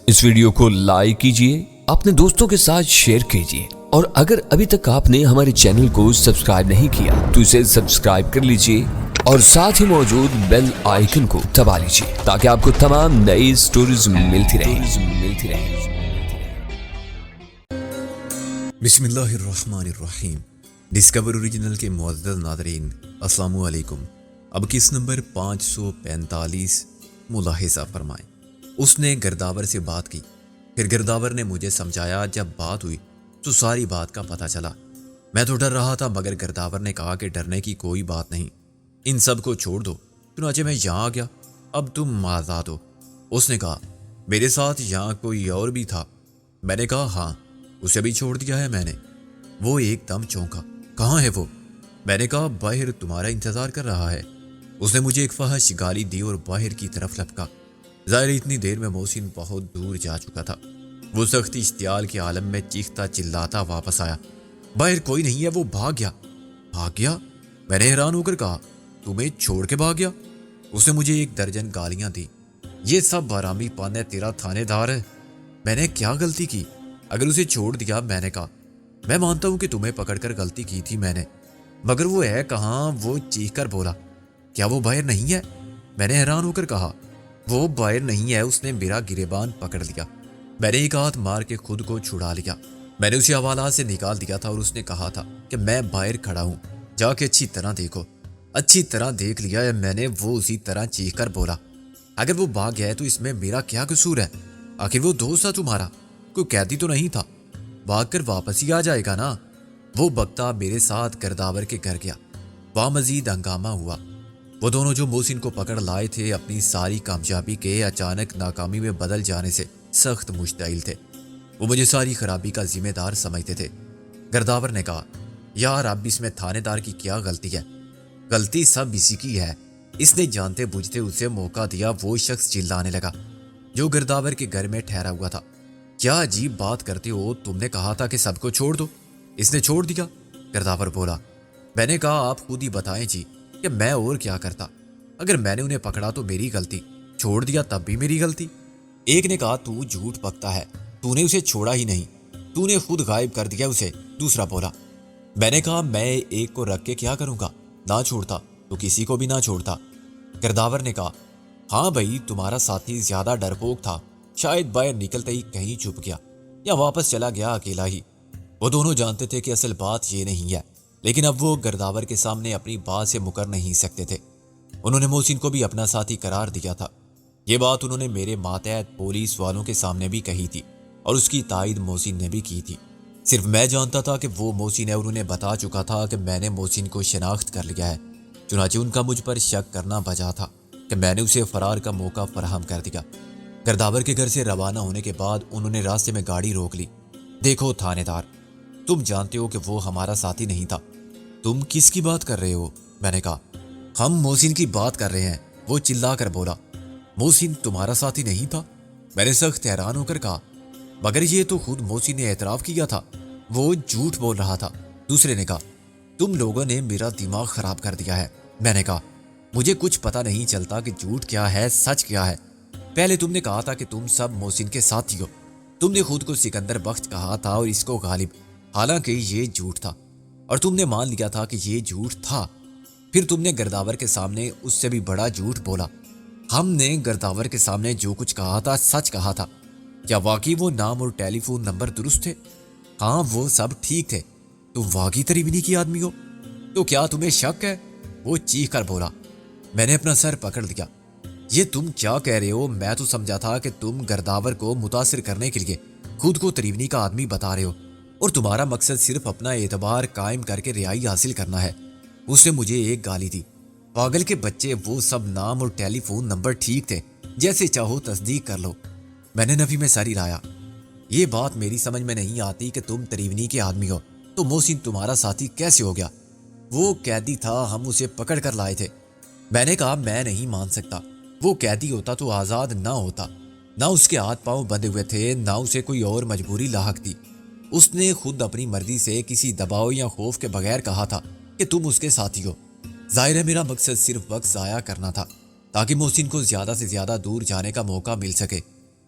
اس video کو like کیجئے، اپنے دوستوں کے ساتھ شیئر کیجئے، اور اگر ابھی تک آپ نے ہمارے چینل کو سبسکرائب نہیں کیا تو اسے سبسکرائب کر لیجئے اور ساتھ ہی موجود بیل آئیکن کو دبا لیجئے تاکہ آپ کو تمام نئی سٹوریز ملتی رہیں۔ بسم اللہ الرحمن الرحیم۔ ڈسکور اوریجنل کے معزز ناظرین، السلام علیکم۔ اب کس نمبر 545 ملاحظہ فرمائیں۔ اس نے گرداور سے بات کی، پھر گرداور نے مجھے سمجھایا۔ جب بات ہوئی تو ساری بات کا پتہ چلا۔ میں تو ڈر رہا تھا، مگر گرداور نے کہا کہ ڈرنے کی کوئی بات نہیں، ان سب کو چھوڑ دو۔ چنانچہ میں یہاں آ گیا، اب تم آزاد ہو۔ اس نے کہا میرے ساتھ یہاں کوئی اور بھی تھا؟ میں نے کہا ہاں، اسے بھی چھوڑ دیا ہے میں نے۔ وہ ایک دم چونکا، کہاں ہے وہ؟ میں نے کہا باہر تمہارا انتظار کر رہا ہے۔ اس نے مجھے ایک فحش گالی دی اور باہر کی طرف لپکا۔ ظاہر اتنی دیر میں محسن بہت دور جا چکا تھا۔ وہ سختی اشتعال کے عالم میں چیختا چلاتا واپس آیا۔ باہر کوئی نہیں ہے، وہ بھاگ گیا۔ بھاگ گیا؟ میں نے حیران ہو کر کہا تمہیں چھوڑ کے بھاگ گیا؟ اس نے مجھے 1 درجن گالیاں دی۔ یہ سب حرامی پن ہے تیرا تھانے دار ہے۔ میں نے کیا غلطی کی؟ اگر اسے چھوڑ دیا؟ میں نے کہا میں مانتا ہوں کہ تمہیں پکڑ کر غلطی کی تھی میں نے، مگر وہ ہے کہاں؟ وہ چیخ کر بولا کیا وہ باہر نہیں ہے؟ میں نے حیران ہو کر کہا وہ باہر نہیں ہے۔ اس نے میرا گریبان پکڑ لیا۔ میں نے ایک ہاتھ مار کے خود کو چھڑا لیا۔ میں نے اسے حوالات سے نکال دیا تھا اور اس نے کہا تھا کہ میں باہر کھڑا ہوں، جا کے اچھی طرح دیکھو۔ اچھی طرح دیکھ لیا ہے میں نے۔ وہ اسی طرح چیخ کر بولا اگر وہ بھاگ گیا ہے تو اس میں میرا کیا قصور ہے؟ آخر وہ دوست تھا تمہارا، کوئی قیدی تو نہیں تھا، بھاگ کر واپس ہی آ جائے گا نا۔ وہ بکتا میرے ساتھ گرداور کے گھر گیا۔ وہاں مزید ہنگامہ ہوا۔ وہ دونوں جو محسن کو پکڑ لائے تھے اپنی ساری کامیابی کے اچانک ناکامی میں بدل جانے سے سخت مشتعل تھے۔ وہ مجھے ساری خرابی کا ذمہ دار سمجھتے تھے۔ گرداور نے کہا یار اب اس میں تھانے دار کی کیا غلطی ہے؟ غلطی سب اسی کی ہے، اس نے جانتے بوجھتے اسے موقع دیا۔ وہ شخص چلانے لگا جو گرداور کے گھر میں ٹھہرا ہوا تھا۔ کیا عجیب بات کرتے ہو، تم نے کہا تھا کہ سب کو چھوڑ دو، اس نے چھوڑ دیا؟ گرداور بولا میں نے کہا آپ خود ہی بتائیں جی کہ میں اور کیا کرتا؟ اگر میں نے انہیں پکڑا تو میری غلطی، چھوڑ دیا تب بھی میری غلطی۔ ایک نے کہا تو جھوٹ بکتا ہے، تو نے اسے چھوڑا ہی نہیں، تو نے خود غائب کر دیا اسے۔ دوسرا بولا میں نے کہا میں ایک کو رکھ کے کیا کروں گا، نہ چھوڑتا تو کسی کو بھی نہ چھوڑتا۔ گرداور نے کہا ہاں بھائی تمہارا ساتھی زیادہ ڈرپوک تھا، شاید باہر نکلتے ہی کہیں چھپ گیا یا واپس چلا گیا اکیلا ہی۔ وہ دونوں جانتے تھے کہ اصل بات یہ نہیں ہے، لیکن اب وہ گرداور کے سامنے اپنی بات سے مکر نہیں سکتے تھے۔ انہوں نے محسن کو بھی اپنا ساتھی قرار دیا تھا۔ یہ بات انہوں نے میرے ماتحت پولیس والوں کے سامنے بھی کہی تھی اور اس کی تائید محسن نے بھی کی تھی۔ صرف میں جانتا تھا کہ وہ محسن ہے اور انہیں بتا چکا تھا کہ میں نے محسن کو شناخت کر لیا ہے۔ چنانچہ ان کا مجھ پر شک کرنا بجا تھا کہ میں نے اسے فرار کا موقع فراہم کر دیا۔ گرداور کے گھر سے روانہ ہونے کے بعد انہوں نے راستے میں گاڑی روک لی۔ دیکھو تھانے دار، تم جانتے ہو کہ وہ ہمارا ساتھی نہیں تھا۔ تم کس کی بات کر رہے ہو؟ میں نے کہا ہم محسن کی بات کر رہے ہیں۔ وہ چلا کر بولا محسن تمہارا ساتھی نہیں تھا؟ میں نے سخت حیران ہو کر کہا مگر یہ تو خود محسن نے اعتراف کیا تھا، وہ جھوٹ بول رہا تھا۔ دوسرے نے کہا تم لوگوں نے میرا دماغ خراب کر دیا ہے۔ میں نے کہا مجھے کچھ پتہ نہیں چلتا کہ جھوٹ کیا ہے سچ کیا ہے۔ پہلے تم نے کہا تھا کہ تم سب محسن کے ساتھی ہو، تم نے خود کو سکندر بخت کہا تھا اور اس کو غالب، حالانکہ یہ جھوٹ تھا اور تم نے مان لیا تھا کہ یہ جھوٹ تھا۔ پھر تم نے گرداور کے سامنے اس سے بھی بڑا جھوٹ بولا۔ ہم نے گرداور کے سامنے جو کچھ کہا تھا سچ کہا تھا۔ کیا واقعی وہ نام اور ٹیلی فون نمبر درست تھے؟ ہاں وہ سب ٹھیک تھے۔ تم واقعی تریبینی کی آدمی ہو؟ تو کیا تمہیں شک ہے؟ وہ چیخ کر بولا۔ میں نے اپنا سر پکڑ لیا۔ یہ تم کیا کہہ رہے ہو؟ میں تو سمجھا تھا کہ تم گرداور کو متاثر کرنے کے لیے خود کو تریبینی کا آدمی بتا رہے ہو اور تمہارا مقصد صرف اپنا اعتبار قائم کر کے رہائی حاصل کرنا ہے۔ اس نے مجھے ایک گالی دی۔ پاگل کے بچے، وہ سب نام اور ٹیلی فون نمبر ٹھیک تھے، جیسے چاہو تصدیق کر لو۔ میں نے نفی میں سر ہلایا۔ یہ بات میری سمجھ میں نہیں آتی کہ تم تریبینی کے آدمی ہو تو محسن تمہارا ساتھی کیسے ہو گیا؟ وہ قیدی تھا، ہم اسے پکڑ کر لائے تھے۔ میں نے کہا میں نہیں مان سکتا، وہ قیدی ہوتا تو آزاد نہ ہوتا، نہ اس کے ہاتھ پاؤں بندھے ہوئے تھے، نہ اسے کوئی اور مجبوری لاحق تھی۔ اس نے خود اپنی مرضی سے کسی دباؤ یا خوف کے بغیر کہا تھا کہ تم اس کے ساتھی ہو۔ ظاہر ہے میرا مقصد صرف وقت ضائع کرنا تھا تاکہ محسن کو زیادہ سے زیادہ دور جانے کا موقع مل سکے۔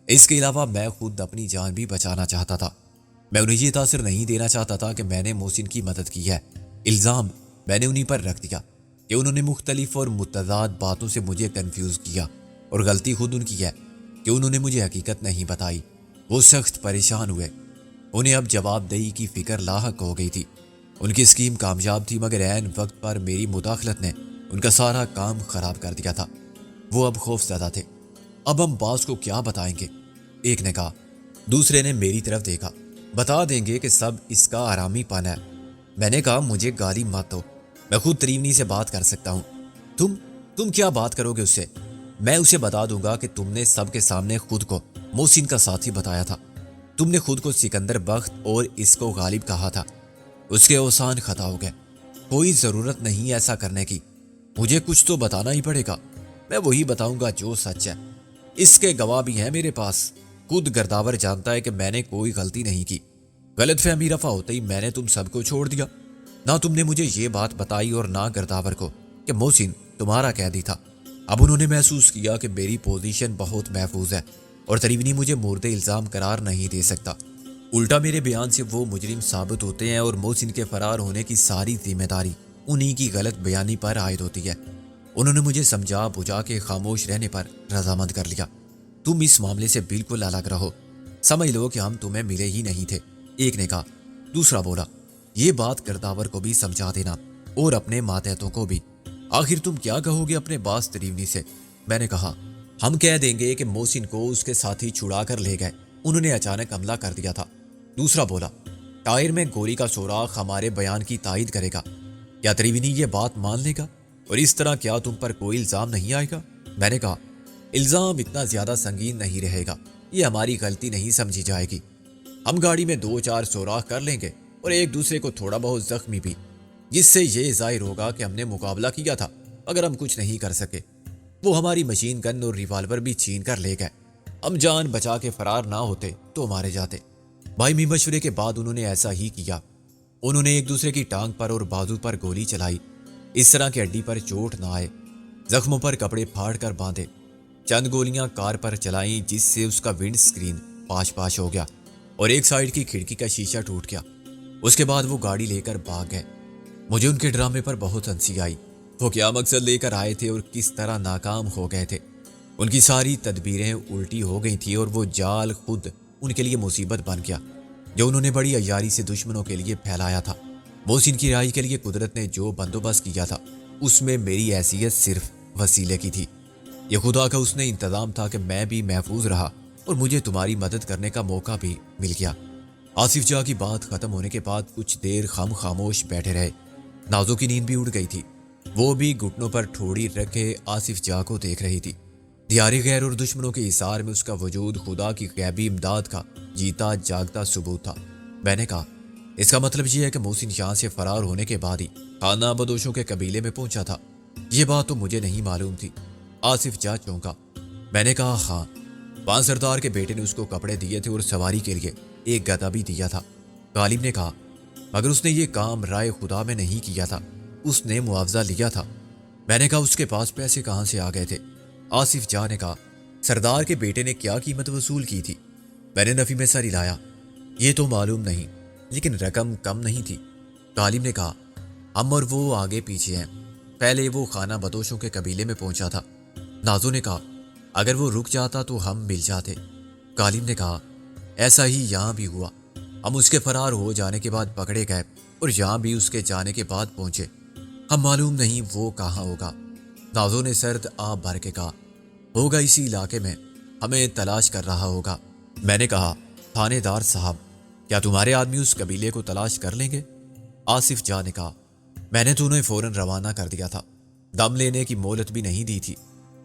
اس کے علاوہ میں خود اپنی جان بھی بچانا چاہتا تھا۔ میں انہیں یہ تاثر نہیں دینا چاہتا تھا کہ میں نے محسن کی مدد کی ہے۔ الزام میں نے انہیں پر رکھ دیا کہ انہوں نے مختلف اور متضاد باتوں سے مجھے کنفیوز کیا، اور غلطی خود ان کی ہے کہ انہوں نے مجھے حقیقت نہیں بتائی۔ وہ سخت پریشان ہوئے، انہیں اب جواب دہی کی فکر لاحق ہو گئی تھی۔ ان کی اسکیم کامیاب تھی، مگر عین وقت پر میری مداخلت نے ان کا سارا کام خراب کر دیا تھا۔ وہ اب خوف زدہ تھے۔ اب ہم باس کو کیا بتائیں گے؟ ایک نے کہا۔ دوسرے نے میری طرف دیکھا۔ بتا دیں گے کہ سب اس کا آرامی پن ہے۔ میں نے کہا مجھے گالی مت دو، میں خود تریونی سے بات کر سکتا ہوں۔ تم کیا بات کرو گے اس سے؟ میں اسے بتا دوں گا کہ تم نے سب کے سامنے خود کو محسن کا ساتھی بتایا تھا۔ تم نے خود کو سکندر بخت اور اس کو غالب کہا تھا۔ اس کے اوسان خطا ہو گئے۔ کوئی ضرورت نہیں ایسا کرنے کی۔ مجھے کچھ تو بتانا ہی پڑے گا۔ میں وہی بتاؤں گا جو سچ ہے۔ اس کے گواہ بھی ہیں میرے پاس۔ خود گرداور جانتا ہے کہ میں نے کوئی غلطی نہیں کی۔ غلط فہمی رفع ہوتے ہی میں نے تم سب کو چھوڑ دیا۔ نہ تم نے مجھے یہ بات بتائی اور نہ گرداور کو کہ محسن تمہارا قیدی تھا۔ اب انہوں نے محسوس کیا کہ میری پوزیشن بہت محفوظ ہے اور تریونی مجھے مورد الزام قرار نہیں دے سکتا۔ الٹا میرے بیان سے وہ مجرم ثابت ہوتے ہیں اور محسن کے فرار ہونے کی ساری ذمہ داری انہی کی غلط بیانی پر عائد ہوتی ہے۔ انہوں نے مجھے سمجھا بجھا کے خاموش رہنے پر رضامند کر لیا۔ تم اس معاملے سے بالکل الگ رہو، سمجھ لو کہ ہم تمہیں ملے ہی نہیں تھے، ایک نے کہا۔ دوسرا بولا، یہ بات گرداور کو بھی سمجھا دینا اور اپنے ماتحتوں کو بھی۔ آخر تم کیا کہو گے اپنے باس تریونی سے؟ میں نے کہا، ہم کہہ دیں گے کہ محسن کو اس کے ساتھی چھڑا کر لے گئے، انہوں نے اچانک حملہ کر دیا تھا۔ دوسرا بولا، ٹائر میں گولی کا سوراخ ہمارے بیان کی تائید کرے گا۔ کیا تریونی یہ بات مان لے گا؟ اور اس طرح کیا تم پر کوئی الزام نہیں آئے گا؟ میں نے کہا، الزام اتنا زیادہ سنگین نہیں رہے گا، یہ ہماری غلطی نہیں سمجھی جائے گی۔ ہم گاڑی میں 2-4 سوراخ کر لیں گے اور ایک دوسرے کو تھوڑا بہت زخمی بھی، جس سے یہ ظاہر ہوگا کہ ہم نے مقابلہ کیا تھا اگر ہم کچھ نہیں کر سکے۔ وہ ہماری مشین گن اور ریوالور بھی چھین کر لے گئے۔ ہم جان بچا کے فرار نہ ہوتے تو مارے جاتے۔ باہمی مشورے کے بعد انہوں نے ایسا ہی کیا۔ انہوں نے ایک دوسرے کی ٹانگ پر اور بازو پر گولی چلائی، اس طرح کہ ہڈی پر چوٹ نہ آئے۔ زخموں پر کپڑے پھاڑ کر باندھے۔ چند گولیاں کار پر چلائیں جس سے اس کا ونڈ سکرین پاش پاش ہو گیا اور ایک سائیڈ کی کھڑکی کا شیشہ ٹوٹ گیا۔ اس کے بعد وہ گاڑی لے کر بھاگ گئے۔ مجھے ان کے ڈرامے پر بہت ہنسی آئی۔ وہ کیا مقصد لے کر آئے تھے اور کس طرح ناکام ہو گئے تھے۔ ان کی ساری تدبیریں الٹی ہو گئی تھی اور وہ جال خود ان کے لیے مصیبت بن گیا جو انہوں نے بڑی عیاری سے دشمنوں کے لیے پھیلایا تھا۔ محسن کی رہائی کے لیے قدرت نے جو بندوبست کیا تھا اس میں میری حیثیت صرف وسیلے کی تھی۔ یہ خدا کا اس نے انتظام تھا کہ میں بھی محفوظ رہا اور مجھے تمہاری مدد کرنے کا موقع بھی مل گیا۔ آصف جاں کی بات ختم ہونے کے بعد کچھ دیر ہم خاموش بیٹھے رہے۔ نازو کی نیند بھی اڑ گئی تھی۔ وہ بھی گھٹنوں پر ٹھوڑی رکھے آصف جاں کو دیکھ رہی تھی۔ دیار غیر اور دشمنوں کے حصار میں اس کا وجود خدا کی غیبی امداد کا جیتا جاگتا ثبوت تھا۔ میں نے کہا، اس کا مطلب یہ ہے کہ محسن یہاں سے فرار ہونے کے بعد ہی خانہ بدوشوں کے قبیلے میں پہنچا تھا؟ یہ بات تو مجھے نہیں معلوم تھی۔ آصف جاں چونکا۔ میں نے کہا، ہاں، پان سردار کے بیٹے نے اس کو کپڑے دیے تھے اور سواری کے لیے ایک گدھا بھی دیا تھا۔ غالب نے کہا، مگر اس نے یہ کام رائے خدا میں نہیں کیا تھا، اس نے معاوضہ لیا تھا۔ میں نے کہا، اس کے پاس پیسے کہاں سے آ گئے تھے؟ آصف جاں نے کہا، سردار کے بیٹے نے کیا قیمت وصول کی تھی؟ میں نے نفی میں سر ہلایا، یہ تو معلوم نہیں، لیکن رقم کم نہیں تھی۔ غالب نے کہا، ہم اور وہ آگے پیچھے ہیں، پہلے وہ خانہ بدوشوں کے قبیلے میں پہنچا تھا۔ نازو نے کہا، اگر وہ رک جاتا تو ہم مل جاتے۔ غالب نے کہا، ایسا ہی یہاں بھی ہوا، ہم اس کے فرار ہو جانے کے بعد پکڑے گئے اور یہاں بھی اس کے جانے کے بعد پہنچے۔ ہم معلوم نہیں وہ کہاں ہوگا۔ نازو نے سرد آب بھر کے کہا، ہوگا اسی علاقے میں، ہمیں تلاش کر رہا ہوگا۔ میں نے کہا، تھانے دار صاحب، کیا تمہارے آدمی اس قبیلے کو تلاش کر لیں گے؟ آصف جاں نے کہا، میں نے تو انہیں فوراً روانہ کر دیا تھا، دم لینے کی مہلت بھی نہیں دی تھی۔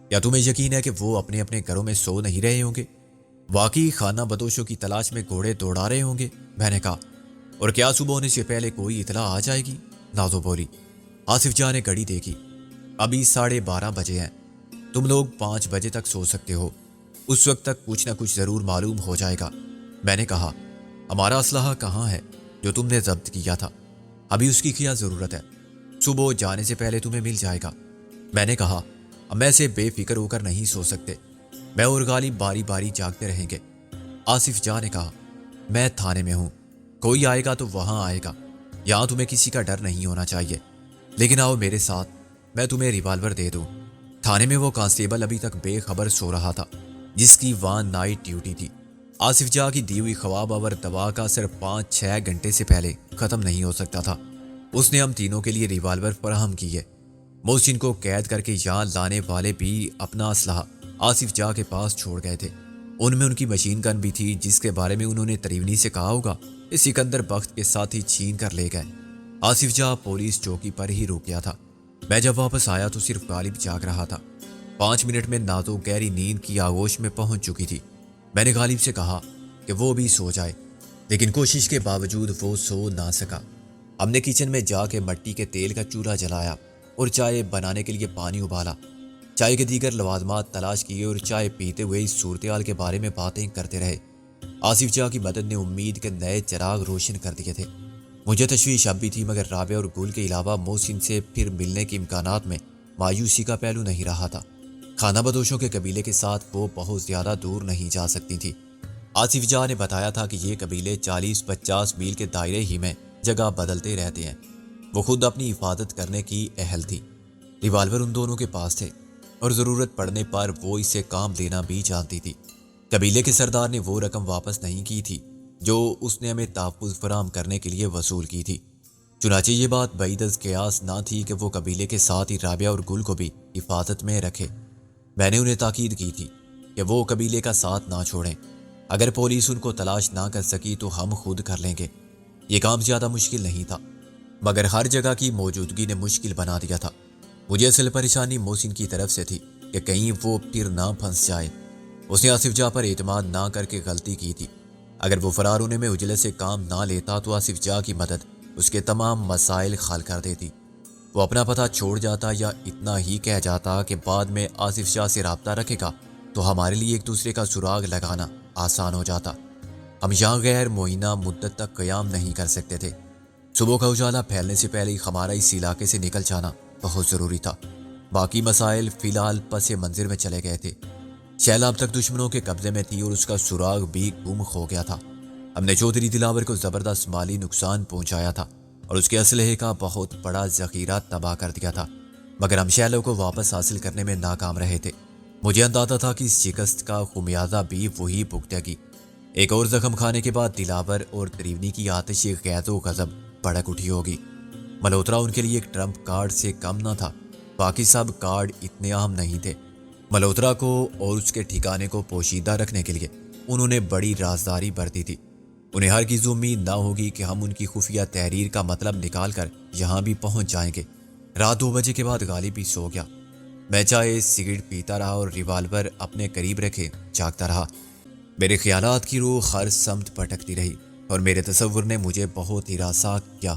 کیا تمہیں یقین ہے کہ وہ اپنے اپنے گھروں میں سو نہیں رہے ہوں گے؟ واقعی خانہ بدوشوں کی تلاش میں گھوڑے دوڑا رہے ہوں گے؟ میں نے کہا، اور کیا صبح ہونے سے پہلے کوئی اطلاع آ جائے گی؟ نازو بولی۔ آصف جاں نے گھڑی دیکھی، ابھی 12:30 بجے ہیں، تم لوگ 5 بجے تک سو سکتے ہو، اس وقت تک کچھ نہ کچھ ضرور معلوم ہو جائے گا۔ میں نے کہا، ہمارا اسلحہ کہاں ہے جو تم نے ضبط کیا تھا؟ ابھی اس کی کیا ضرورت ہے؟ صبح جانے سے پہلے تمہیں مل جائے گا۔ میں نے کہا، ہم ایسے بے فکر ہو کر نہیں سو سکتے، میں اور غالب باری باری جاگتے رہیں گے۔ آصف جاں نے کہا، میں تھانے میں ہوں، کوئی آئے گا تو وہاں آئے گا، یہاں تمہیں کسی کا ڈر نہیں ہونا چاہیے، لیکن آؤ میرے ساتھ، میں تمہیں ریوالور دے دوں۔ تھانے میں وہ کانسٹیبل ابھی تک بے خبر سو رہا تھا جس کی وہاں نائٹ ڈیوٹی تھی۔ آصف جاں کی دی ہوئی خواب اور دوا کا اثر 5-6 گھنٹے سے پہلے ختم نہیں ہو سکتا تھا۔ اس نے ہم تینوں کے لیے ریوالور فراہم کی ہے۔ محسن کو قید کر کے یہاں لانے والے بھی اپنا اسلحہ آصف جاں کے پاس چھوڑ گئے تھے۔ ان میں ان کی مشین گن بھی تھی جس کے بارے میں انہوں نے تریونی سے کہا ہوگا، اس سکندر بخت کے ساتھ ہی چھین کر لے گئے۔ آصف جاں پولیس چوکی پر ہی رک گیا تھا۔ میں جب واپس آیا تو صرف غالب جاگ رہا تھا۔ 5 منٹ میں نازو گہری نیند کی آغوش میں پہنچ چکی تھی۔ میں نے غالب سے کہا کہ وہ بھی سو جائے، لیکن کوشش کے باوجود وہ سو نہ سکا۔ ہم نے کچن میں جا کے مٹی کے تیل کا چولہا جلایا اور چائے بنانے کے لیے پانی ابالا۔ چائے کے دیگر لوازمات تلاش کیے اور چائے پیتے ہوئے اس صورتحال کے بارے میں باتیں کرتے رہے۔ آصف جاں کی مدد نے امید کے نئے چراغ روشن کر دیے تھے۔ مجھے تشویش اب بھی تھی، مگر رابعہ اور گل کے علاوہ محسن سے پھر ملنے کے امکانات میں مایوسی کا پہلو نہیں رہا تھا۔ خانہ بدوشوں کے قبیلے کے ساتھ وہ بہت زیادہ دور نہیں جا سکتی تھی۔ آصف جاں نے بتایا تھا کہ یہ قبیلے 40-50 میل کے دائرے ہی میں جگہ بدلتے رہتے ہیں۔ وہ خود اپنی حفاظت کرنے کی اہل تھی۔ ریوالور ان دونوں کے پاس تھے اور ضرورت پڑنے پر وہ اسے کام لینا بھی جانتی تھی۔ قبیلے کے سردار نے وہ رقم واپس نہیں کی تھی جو اس نے ہمیں تحفظ فراہم کرنے کے لیے وصول کی تھی۔ چنانچہ یہ بات بعید از قیاس نہ تھی کہ وہ قبیلے کے ساتھ ہی رابعہ اور گل کو بھی حفاظت میں رکھے۔ میں نے انہیں تاکید کی تھی کہ وہ قبیلے کا ساتھ نہ چھوڑیں۔ اگر پولیس ان کو تلاش نہ کر سکی تو ہم خود کر لیں گے۔ یہ کام زیادہ مشکل نہیں تھا، مگر ہر جگہ کی موجودگی نے مشکل بنا دیا تھا۔ مجھے اصل پریشانی محسن کی طرف سے تھی کہ کہیں وہ پھر نہ پھنس جائے۔ اس نے آصف جاں پر اعتماد نہ کر کے غلطی کی تھی۔ اگر وہ فرار ہونے میں عجلت سے کام نہ لیتا تو آصف جاں کی مدد اس کے تمام مسائل حل کر دیتی۔ وہ اپنا پتہ چھوڑ جاتا یا اتنا ہی کہہ جاتا کہ بعد میں آصف جاں سے رابطہ رکھے گا تو ہمارے لیے ایک دوسرے کا سراغ لگانا آسان ہو جاتا۔ ہم یہاں غیر معینہ مدت تک قیام نہیں کر سکتے تھے۔ صبح کا اجالا پھیلنے سے پہلے ہی ہمارا اس علاقے سے نکل جانا بہت ضروری تھا۔ باقی مسائل فی الحال پس منظر میں چلے گئے تھے۔ شیلا اب تک دشمنوں کے قبضے میں تھی اور اس کا سراغ بھی گم ہو گیا تھا۔ ہم نے چودھری دلاور کو زبردست مالی نقصان پہنچایا تھا اور اس کے اسلحے کا بہت بڑا ذخیرہ تباہ کر دیا تھا، مگر ہم شیلوں کو واپس حاصل کرنے میں ناکام رہے تھے۔ مجھے اندازہ تھا کہ اس شکست کا خمیازہ بھی وہی بھگتے گی۔ ایک اور زخم کھانے کے بعد دلاور اور تریونی کی آتش غیظ و غضب بھڑک اٹھی ہوگی۔ ملہوترا ان کے لیے ایک ٹرمپ کارڈ سے کم نہ تھا، باقی سب کارڈ اتنے اہم نہیں تھے۔ ملہوترا کو اور اس کے ٹھکانے کو پوشیدہ رکھنے کے لیے انہوں نے بڑی رازداری برتی تھی۔ انہیں ہرگز امید نہ ہوگی کہ ہم ان کی خفیہ تحریر کا مطلب نکال کر یہاں بھی پہنچ جائیں گے۔ رات 2 بجے کے بعد غالب بھی سو گیا۔ میں چائے سگریٹ پیتا رہا اور ریوالور اپنے قریب رکھے جاگتا رہا۔ میرے خیالات کی روح ہر سمت بھٹکتی رہی اور میرے تصور نے مجھے بہت ہراساں کیا۔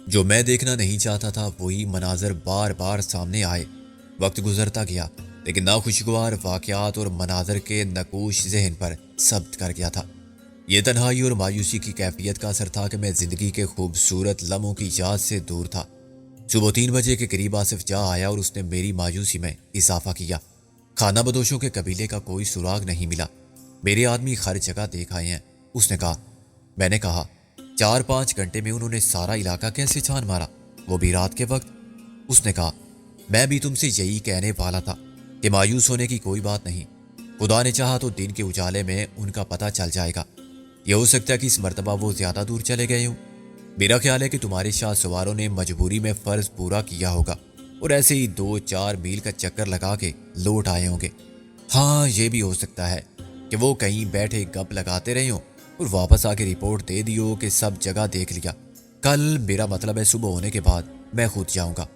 جو میں دیکھنا نہیں چاہتا تھا وہی مناظر بار بار سامنے آئے۔ وقت گزرتا گیا لیکن ناخوشگوار واقعات اور مناظر کے نقوش ذہن پر ثبت کر گیا تھا۔ یہ تنہائی اور مایوسی کی کیفیت کا اثر تھا کہ میں زندگی کے خوبصورت لمحوں کی یاد سے دور تھا۔ صبح 3 بجے کے قریب آصف جاں آیا اور اس نے میری مایوسی میں اضافہ کیا۔ خانہ بدوشوں کے قبیلے کا کوئی سراغ نہیں ملا، میرے آدمی ہر جگہ دیکھ آئے ہیں، اس نے کہا۔ میں نے کہا 4-5 گھنٹے میں انہوں نے سارا علاقہ کیسے چھان مارا، وہ بھی رات کے وقت؟ اس نے کہا میں بھی تم سے یہی کہنے والا تھا کہ مایوس ہونے کی کوئی بات نہیں، خدا نے چاہا تو دن کے اجالے میں ان کا پتہ چل جائے گا۔ یہ ہو سکتا ہے کہ اس مرتبہ وہ زیادہ دور چلے گئے ہوں۔ میرا خیال ہے کہ تمہارے شاہ سواروں نے مجبوری میں فرض پورا کیا ہوگا اور ایسے ہی 2-4 میل کا چکر لگا کے لوٹ آئے ہوں گے۔ ہاں یہ بھی ہو سکتا ہے کہ وہ کہیں بیٹھے گپ لگاتے رہے ہوں اور واپس آ کے رپورٹ دے دی ہو کہ سب جگہ دیکھ لیا۔ کل میرا مطلب ہے صبح ہونے کے بعد میں خود جاؤں گا۔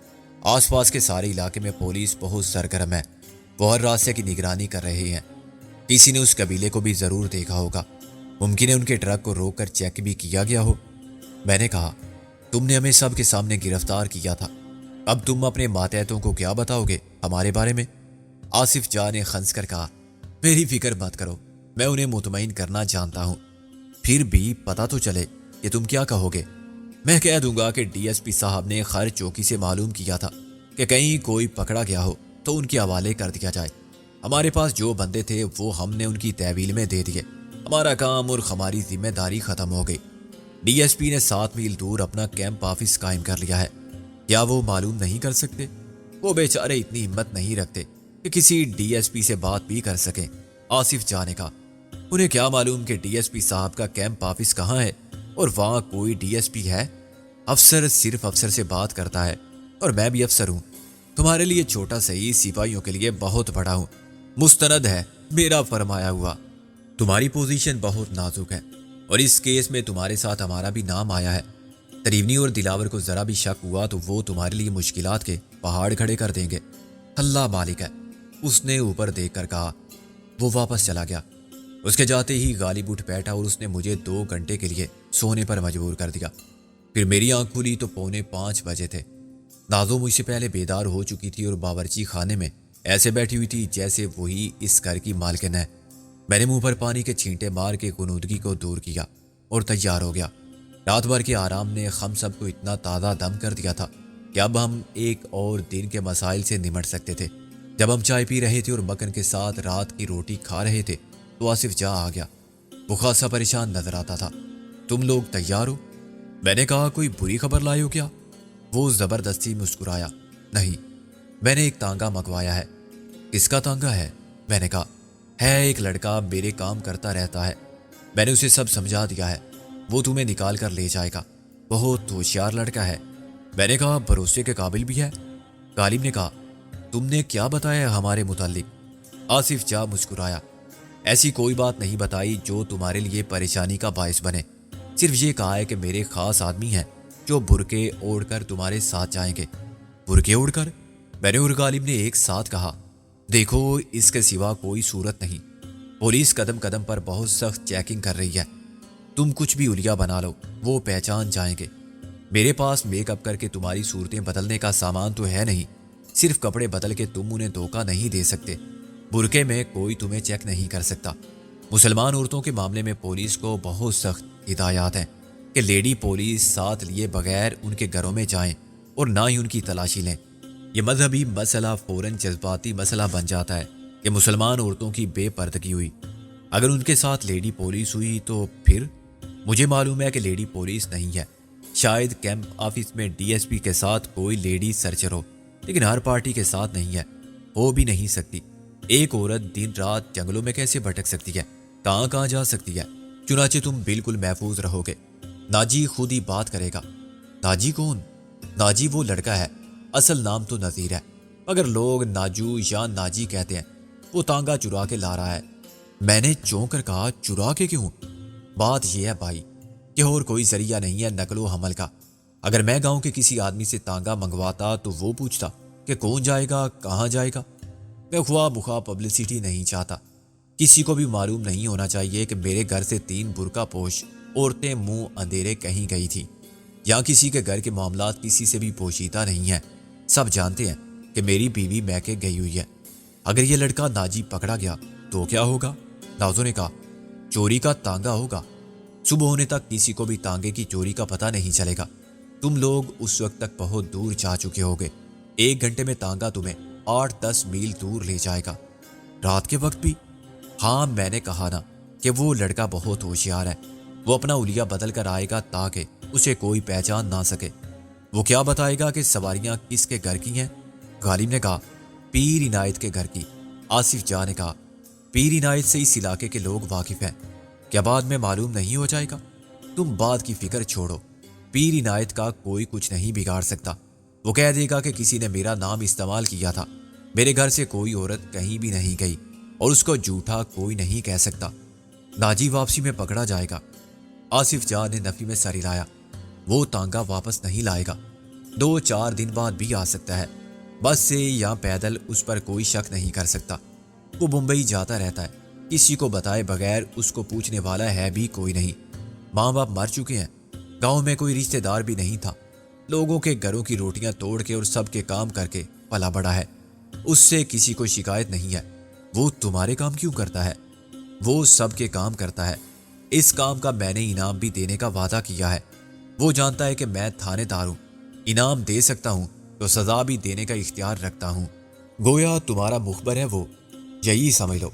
آس پاس کے سارے علاقے میں پولیس بہت سرگرم ہے، وہ ہر راستے کی نگرانی کر رہے ہیں۔ کسی نے اس قبیلے کو بھی ضرور دیکھا ہوگا، ممکن ہے ان کے ٹرک کو روک کر چیک بھی کیا گیا ہو۔ میں نے کہا تم نے ہمیں سب کے سامنے گرفتار کیا تھا، اب تم اپنے ماتحتوں کو کیا بتاؤ گے ہمارے بارے میں؟ آصف جاں نے خنس کر کہا میری فکر مت کرو، میں انہیں مطمئن کرنا جانتا ہوں، پھر بھی پتہ تو چلے کہ تم کیا کہو گے۔ میں کہہ دوں گا کہ ڈی ایس پی صاحب نے خیر چوکی سے معلوم کیا تھا کہ کہیں کوئی پکڑا گیا ہو تو ان کے حوالے کر دیا جائے۔ ہمارے پاس جو بندے تھے وہ ہم نے ان کی تحویل میں دے دیے. ہمارا کام اور ہماری ذمہ داری ختم ہو گئی. ڈی ایس پی نے 7 میل دور اپنا کیمپ آفس قائم کر لیا ہے. کیا وہ معلوم نہیں کر سکتے؟ وہ بیچارے اتنی ہمت نہیں رکھتے کہ کسی ڈی ایس پی سے بات بھی کر سکیں. آصف جانے کا انہیں کیا معلوم کہ ڈی ایس پی صاحب کا کیمپ آفس کہاں ہے اور وہاں کوئی ڈی ایس پی ہے؟ افسر صرف افسر سے بات کرتا ہے اور میں بھی افسر ہوں. تمہارے لیے چھوٹا صحیح، سپاہیوں کے لیے بہت بڑا ہوں. مستند ہے میرا فرمایا ہوا. تمہاری پوزیشن بہت نازک ہے اور اس کیس میں تمہارے ساتھ ہمارا بھی نام آیا ہے. تریونی اور دلاور کو ذرا بھی شک ہوا تو وہ تمہارے لیے مشکلات کے پہاڑ کھڑے کر دیں گے. اللہ مالک ہے، اس نے اوپر دیکھ کر کہا. وہ واپس چلا گیا. اس کے جاتے ہی غالب اٹھ بیٹھا اور اس نے مجھے 2 گھنٹے کے لیے سونے پر مجبور کر دیا. پھر میری آنکھ کھلی تو 4:45 بجے تھے. نازو مجھ سے پہلے بیدار ہو چکی تھی اور باورچی خانے میں ایسے بیٹھی ہوئی تھی جیسے وہی اس گھر کی مالکن ہے. میں نے منہ پر پانی کے چھینٹے مار کے غنودگی کو دور کیا اور تیار ہو گیا. رات بھر کے آرام نے ہم سب کو اتنا تازہ دم کر دیا تھا کہ اب ہم ایک اور دن کے مسائل سے نمٹ سکتے تھے. جب ہم چائے پی رہے تھے اور مکھن کے ساتھ رات کی روٹی کھا رہے تھے تو آصف جا آ گیا. وہ خاصا پریشان نظر آتا تھا. تم لوگ تیار ہو؟ میں نے کہا. کوئی بری خبر لائے ہو کیا؟ وہ زبردستی مسکرایا. نہیں، میں نے ایک تانگا منگوایا ہے. کس کا تانگا ہے؟ میں نے کہا. ہے ایک لڑکا میرے کام کرتا رہتا ہے. میں نے اسے سب سمجھا دیا ہے. وہ تمہیں نکال کر لے جائے گا. بہت ہوشیار لڑکا ہے. میں نے کہا. بھروسے کے قابل بھی ہے؟ غالب نے کہا. تم نے کیا بتایا ہمارے متعلق؟ آصف جا مسکرایا. ایسی کوئی بات نہیں بتائی جو تمہارے لیے پریشانی کا باعث بنے. صرف یہ کہا ہے کہ میرے خاص آدمی ہیں جو برقعے اوڑھ کر تمہارے ساتھ جائیں گے. برقعے اوڑھ کر؟ میں نے اور غالب نے ایک ساتھ کہا. دیکھو، اس کے سوا کوئی صورت نہیں. پولیس قدم قدم پر بہت سخت چیکنگ کر رہی ہے. تم کچھ بھی اولیا بنا لو، وہ پہچان جائیں گے. میرے پاس میک اپ کر کے تمہاری صورتیں بدلنے کا سامان تو ہے نہیں. صرف کپڑے بدل کے تم انہیں دھوکہ نہیں دے سکتے. برقعے میں کوئی تمہیں چیک نہیں کر سکتا. مسلمان عورتوں کے معاملے میں پولیس کو بہت سخت ہدایات ہیں کہ لیڈی پولیس ساتھ لیے بغیر ان کے گھروں میں جائیں اور نہ ہی ان کی تلاشی لیں. یہ مذہبی مسئلہ فوراً جذباتی مسئلہ بن جاتا ہے کہ مسلمان عورتوں کی بے پردگی ہوئی. اگر ان کے ساتھ لیڈی پولیس ہوئی تو پھر مجھے معلوم ہے کہ لیڈی پولیس نہیں ہے. شاید کیمپ آفس میں ڈی ایس پی کے ساتھ کوئی لیڈی سرچر ہو، لیکن ہر پارٹی کے ساتھ نہیں ہے. ہو بھی نہیں سکتی. ایک عورت دن رات جنگلوں میں کیسے بھٹک سکتی ہے؟ کہاں کہاں جا سکتی ہے؟ چنانچہ تم بالکل محفوظ رہو گے. ناجی خود ہی بات کرے گا. ناجی کون؟ ناجی وہ لڑکا ہے. اصل نام تو نذیر ہے، مگر لوگ ناجو یا ناجی کہتے ہیں. وہ تانگا چرا کے لا رہا ہے. میں نے چونک کر کہا. چرا کے کیوں؟ بات یہ ہے بھائی کہ اور کوئی ذریعہ نہیں ہے نقل و حمل کا. اگر میں گاؤں کے کسی آدمی سے تانگا منگواتا تو وہ پوچھتا کہ کون جائے گا، کہاں جائے گا. میں خواہ بخواہ پبلسٹی نہیں چاہتا. کسی کو بھی معلوم نہیں ہونا چاہیے کہ میرے گھر سے 3 برقع پوش عورتیں منہ اندھیرے کہیں گئی تھی. یا کسی کے گھر کے معاملات کسی سے بھی پوشیدہ نہیں ہیں. سب جانتے ہیں کہ میری بیوی میکے گئی ہوئی ہے. اگر یہ لڑکا ناجی پکڑا گیا تو کیا ہوگا؟ نازو نے کہا. چوری کا تانگا ہوگا. صبح ہونے تک کسی کو بھی تانگے کی چوری کا پتہ نہیں چلے گا. تم لوگ اس وقت تک بہت دور جا چکے ہوگے. 1 گھنٹے میں تانگا تمہیں 8-10 میل دور لے جائے گا. رات کے وقت بھی؟ ہاں، میں نے کہا نا کہ وہ لڑکا بہت ہوشیار ہے. وہ اپنا اولیا بدل کر آئے گا تاکہ اسے کوئی پہچان نہ سکے. وہ کیا بتائے گا کہ سواریاں کس کے گھر کی ہیں؟ غالب نے کہا. پیر عنایت کے گھر کی. آصف جا نے کہا. پیر عنایت سے اس علاقے کے لوگ واقف ہیں. کیا بعد میں معلوم نہیں ہو جائے گا؟ تم بات کی فکر چھوڑو. پیر عنایت کا کوئی کچھ نہیں بگاڑ سکتا. وہ کہہ دے گا کہ کسی نے میرا نام استعمال کیا تھا. میرے گھر سے کوئی عورت کہیں بھی نہیں گئی اور اس کو جھوٹا کوئی نہیں کہہ سکتا. ناجی واپسی میں پکڑا جائے گا. آصف جا نے نفی میں سر ہلایا. وہ تانگا واپس نہیں لائے گا. 2-4 دن بعد بھی آ سکتا ہے. بس سے یا پیدل اس پر کوئی شک نہیں کر سکتا. وہ ممبئی جاتا رہتا ہے. کسی کو بتائے بغیر اس کو پوچھنے والا ہے بھی کوئی نہیں. ماں باپ مر چکے ہیں. گاؤں میں کوئی رشتہ دار بھی نہیں تھا. لوگوں کے گھروں کی روٹیاں توڑ کے اور سب کے کام کر کے پلا بڑا ہے. اس سے کسی کو شکایت نہیں ہے. وہ تمہارے کام کیوں کرتا ہے؟ وہ سب کے کام کرتا ہے. اس کام کا میں نے انعام بھی دینے کا وعدہ کیا ہے. وہ جانتا ہے کہ میں تھانے دار ہوں. انعام دے سکتا ہوں تو سزا بھی دینے کا اختیار رکھتا ہوں. گویا تمہارا مخبر ہے وہ. یہی سمجھ لو،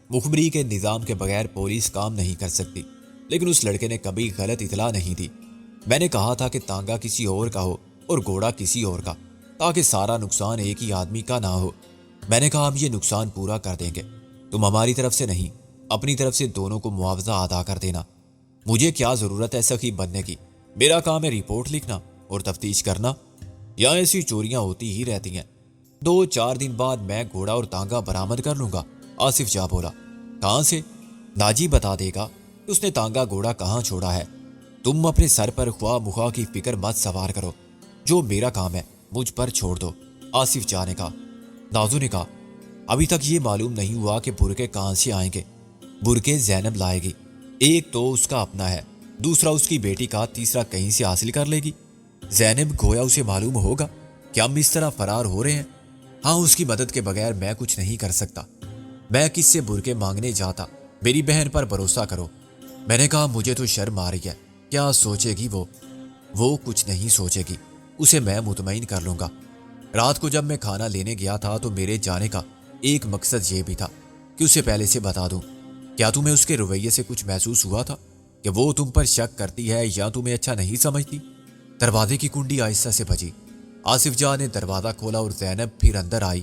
مخبری کے نظام کے بغیر پولیس کام نہیں کر سکتی۔ لیکن اس لڑکے نے کبھی غلط اطلاع نہیں دی۔ میں نے کہا تھا کہ تانگا کسی اور کا ہو اور گھوڑا کسی اور کا، تاکہ سارا نقصان ایک ہی آدمی کا نہ ہو۔ میں نے کہا ہم یہ نقصان پورا کر دیں گے، تم ہماری طرف سے نہیں، اپنی طرف سے دونوں کو معاوضہ ادا کر دینا۔ مجھے کیا ضرورت ہے سخی بننے کی؟ میرا کام ہے رپورٹ لکھنا اور تفتیش کرنا۔ یہاں ایسی چوریاں ہوتی ہی رہتی ہیں۔ 2-4 دن بعد میں گھوڑا اور تانگا برآمد کر لوں گا۔ آصف جا بولا۔ کہاں سے؟ ناجی بتا دے گا کہ اس نے تانگا گھوڑا کہاں چھوڑا ہے۔ تم اپنے سر پر خواہ مخواہ کی فکر مت سوار کرو، جو میرا کام ہے مجھ پر چھوڑ دو۔ آصف جا نے کہا۔ نازو نے کہا، ابھی تک یہ معلوم نہیں ہوا کہ برقعے کہاں سے آئیں گے۔ برقعے زینب لائے گی، ایک تو اس کا اپنا ہے، دوسرا اس کی بیٹی کا، تیسرا کہیں سے حاصل کر لے گی۔ زینب گویا اسے معلوم ہوگا کہ ہم اس طرح فرار ہو رہے ہیں۔ ہاں، اس کی مدد کے بغیر میں کچھ نہیں کر سکتا۔ میں کس سے برقعے مانگنے جاتا؟ میری بہن پر بھروسہ کرو۔ میں نے کہا مجھے تو شرم آ رہی ہے، کیا سوچے گی وہ کچھ نہیں سوچے گی، اسے میں مطمئن کر لوں گا۔ رات کو جب میں کھانا لینے گیا تھا تو میرے جانے کا ایک مقصد یہ بھی تھا کہ اسے پہلے سے بتا دوں۔ کیا تمہیں اس کے رویے سے کچھ محسوس ہوا تھا کہ وہ تم پر شک کرتی ہے یا تمہیں اچھا نہیں سمجھتی؟ دروازے کی کنڈی آہستہ سے بجی۔ آصف جان نے دروازہ کھولا اور زینب پھر اندر آئی۔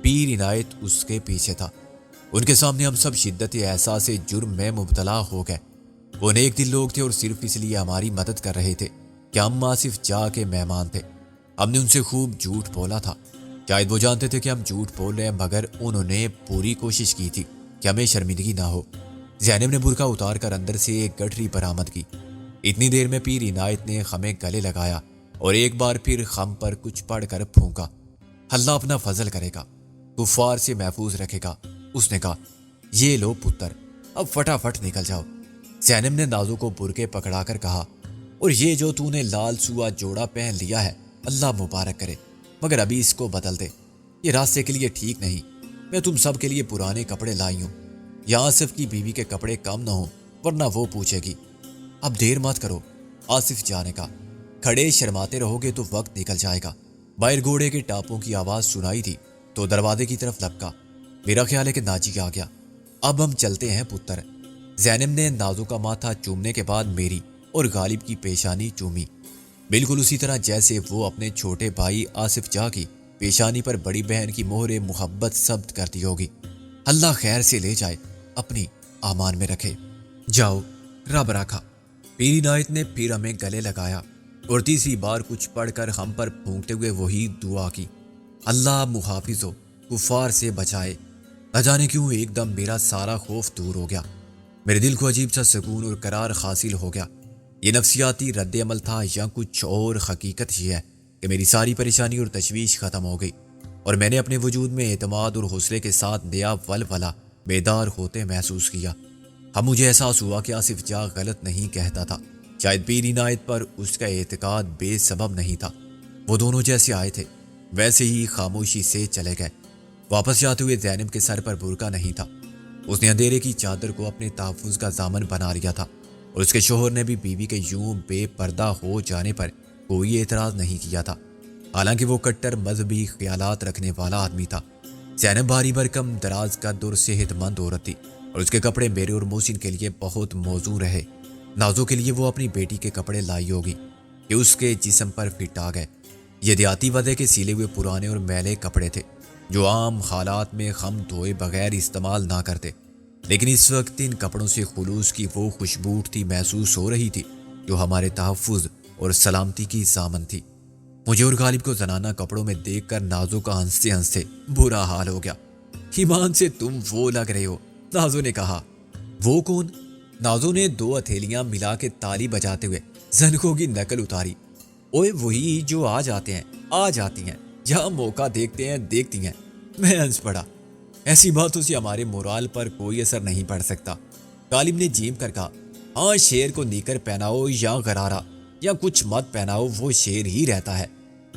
پیر عنایت اس کے پیچھے تھا۔ ان کے سامنے ہم سب شدت احساس جرم میں مبتلا ہو گئے۔ وہ نیک دل لوگ تھے اور صرف اس لیے ہماری مدد کر رہے تھے کہ ہم آصف جا کے مہمان تھے۔ ہم نے ان سے خوب جھوٹ بولا تھا۔ شاید وہ جانتے تھے کہ ہم جھوٹ بول رہے ہیں، مگر انہوں نے پوری کوشش کی تھی کہ ہمیں شرمندگی نہ ہو۔ زینب نے برقع اتار کر اندر سے ایک گٹھری برآمد کی۔ اتنی دیر میں پیر عنایت نے خمیں گلے لگایا اور ایک بار پھر خم پر کچھ پڑھ کر پھونکا۔ اللہ اپنا فضل کرے گا، کفار سے محفوظ رکھے گا۔ اس نے کہا، یہ لو پتر، اب فٹافٹ نکل جاؤ۔ زینب نے نازو کو برقعے پکڑا کر کہا، اور یہ جو تو نے لال سوا جوڑا پہن لیا ہے، اللہ مبارک کرے، مگر ابھی اس کو بدل دے، یہ راستے کے لیے ٹھیک نہیں۔ میں تم سب کے لیے پرانے کپڑے لائی ہوں، یا آصف کی بیوی کے کپڑے کم نہ ہوں ورنہ وہ پوچھے گی۔ اب دیر مت کرو، آصف جانے کا، کھڑے شرماتے رہو گے تو وقت نکل جائے گا۔ باہر گھوڑے کے ٹاپوں کی آواز سنائی تھی تو دروازے کی طرف لپکا۔ میرا خیال ہے کہ ناجی آ گیا، اب ہم چلتے ہیں پتر۔ زینب نے نازو کا ماتھا چومنے کے بعد میری اور غالب کی پیشانی چومی، بالکل اسی طرح جیسے وہ اپنے چھوٹے بھائی آصف جا کی پیشانی پر بڑی بہن کی مہر محبت ثبت کرتی ہوگی۔ اللہ خیر سے لے جائے، اپنی امان میں رکھے۔ جاؤ، رب رکھا۔ پیر عنایت نے پھر ہمیں گلے لگایا اور تیسری بار کچھ پڑھ کر ہم پر پھونکتے ہوئے وہی دعا کی، اللہ محافظ ہو، کفار سے بچائے۔ نہ جانے کیوں ایک دم میرا سارا خوف دور ہو گیا، میرے دل کو عجیب سا سکون اور قرار حاصل ہو گیا۔ یہ نفسیاتی رد عمل تھا یا کچھ اور؟ حقیقت یہ ہے کہ میری ساری پریشانی اور تشویش ختم ہو گئی اور میں نے اپنے وجود میں اعتماد اور حوصلے کے ساتھ نیا ولولہ بیدار ہوتے محسوس کیا۔ اب مجھے احساس ہوا کہ آصف جا غلط نہیں کہتا تھا، شاید پیر عنایت پر اس کا اعتقاد بے سبب نہیں تھا۔ وہ دونوں جیسے آئے تھے ویسے ہی خاموشی سے چلے گئے۔ واپس جاتے ہوئے زینب کے سر پر برقع نہیں تھا۔ اس نے اندھیرے کی چادر کو اپنے تحفظ کا ضامن بنا لیا تھا اور اس کے شوہر نے بھی بیوی کے یوں بے پردہ ہو جانے پر کوئی اعتراض نہیں کیا تھا، حالانکہ وہ کٹر مذہبی خیالات رکھنے والا آدمی تھا۔ زینب بھاری بھرکم دراز قد اور صحت مند عورت تھی اور اس کے کپڑے میرے اور محسن کے لیے بہت موزوں رہے۔ نازو کے لیے وہ اپنی بیٹی کے کپڑے لائی ہوگی کہ اس کے جسم پر فٹ آ گئے۔ یہ دیہاتی وضع کے سیلے ہوئے پرانے اور میلے کپڑے تھے جو عام حالات میں خم دھوئے بغیر استعمال نہ کرتے، لیکن اس وقت ان کپڑوں سے خلوص کی وہ خوشبو اٹھتی محسوس ہو رہی تھی جو ہمارے تحفظ اور سلامتی کی ضامن تھی۔ مجھے اور غالب کو زنانہ کپڑوں میں دیکھ کر نازو کا ہنستے ہنستے برا حال ہو گیا۔ ایمان سے تم وہ لگ رہے ہو، نازو نے کہا۔ وہ کون؟ نازو نے 2 ہتھیلیاں ملا کے تالی بجاتے ہوئے زنکوں کی نقل اتاری۔ اوے وہی جو آ جاتی ہیں، جہاں موقع دیکھتے ہیں دیکھتی ہیں۔ میں ہنس پڑا۔ ایسی باتوں سے ہمارے مورال پر کوئی اثر نہیں پڑ سکتا۔ غالب نے جیم کر کہا، ہاں شیر کو نیکر پہناؤ یا غرارہ یا کچھ مت پہناؤ، وہ شیر ہی رہتا ہے۔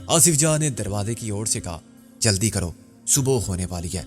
آصف جان نے دروازے کی اور سے کہا، جلدی کرو، صبح ہونے والی ہے۔